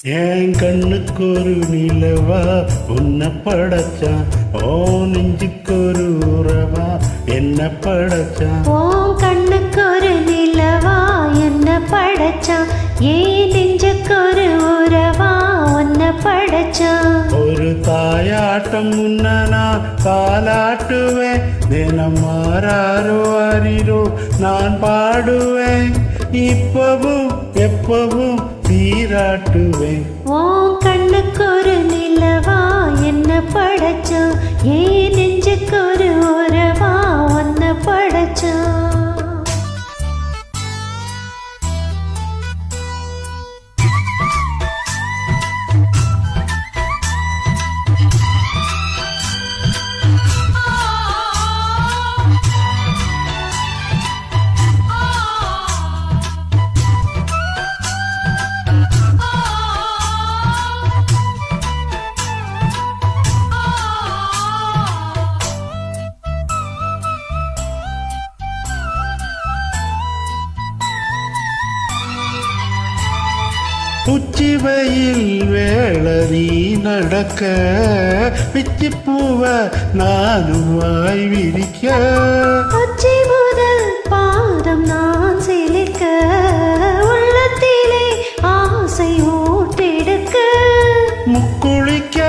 என் கண்ணுக்கு ஒரு நிலவா உன்னை படைச்சான், ஓ நெஞ்சுக்கு ஒரு உறவா என்ன படைச்சான். ஓ கண்ணுக்கு ஒரு நிலவா என்ன படைச்சான், ஏன் நெஞ்சுக்கு ஒரு உறவா உன்னை படைச்சான். ஒரு தாயாட்டம் முன்ன நான் தாலாட்டுவேன், தினம் மாறாரோ அறிரோ நான் பாடுவேன், இப்பவும் எப்பவும் சீராட்டுவேன். ஓ கண்ணுக்கு ஒரு நிலவா என்ன படைச்சான், ஏன் நெஞ்சுக்கு ஒரு உறவா உன்னை படைச்சான். உச்சி வெயில் வேளறி நடக்க, பிச்சி பூவ நானும் வாய் விரிக்க, உச்சி முதல் பாதம் நான் சிலிக்க, உள்ளத்திலே ஆசை ஊட்டெடுக்க, முக்குளிக்க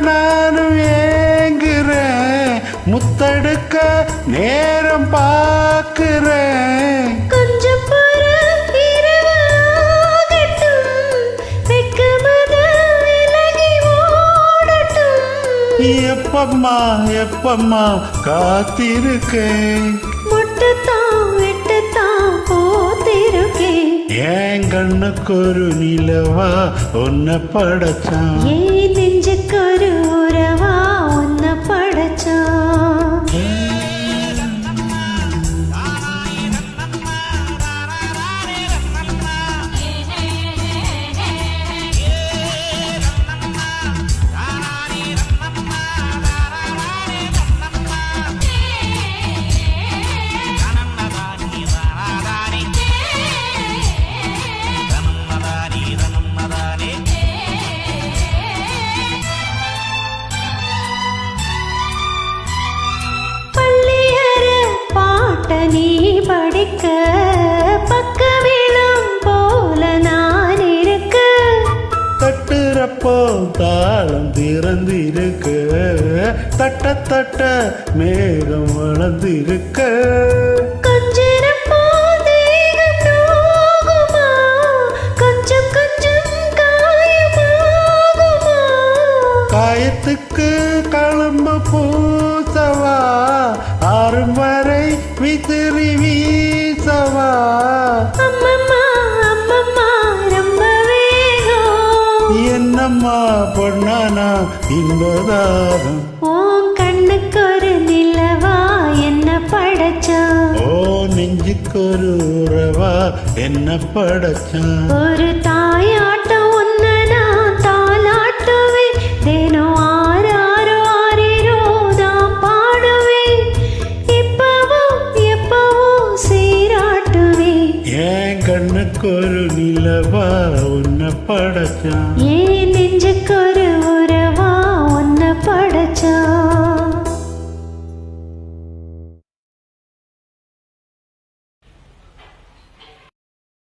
நானும் ஏங்குறேன், முத்தெடுக்க நேரம் பார்க்கிறேன். கொஞ்சம் எப்பம்மா எப்பம்மா காத்திருக்கேன், முட்டுத்தான் விட்டுத்தான் போத்திருக்கேன். என் கண்ணுக்கு ஒரு நிலவா உன்னை படைச்சான், ஏன் நெஞ்சுக்கு ஒரு உறவா உன்னை படைச்சான். நீ படிக்க பக்கவிலும் போல நான் இருக்க, தட்டுறப்போ தாளம் திறந்திருக்க, தட்ட தட்ட மேகம் வளர்ந்திருக்க, கொஞ்சிருப்போ தேகம் நோகுமா, கொஞ்சம் கொஞ்சம் காயமாகுமா, காயத்துக்கு களம்பு பூசவா, ஆறும் வரை விசிறி வீசவா. அம்மம்மா அம்மம்மா ரொம்ப வேகம், என்னம்மா பொண்ணானா இன்பதாகம். ஓ கண்ணுக்கு ஒரு நிலவா என்ன படைச்சான், ஓ நெஞ்சுக்கு ஒரு உறவா என்ன படைச்சான். ஒரு தாயாட்டம் ஒன்னு நான் தாலாட்டுவேன், தினம் ஆறாரோ ஆறிரோ தான் பாடுவேன், இப்பவும் எப்பவும் சீராட்டுவேன். என் கண்ணுக்கு ஒரு நிலவா உன்னை படைச்சான், ஏன் நெஞ்சுக்கு ஒரு உறவா உன்னை படைச்சான்.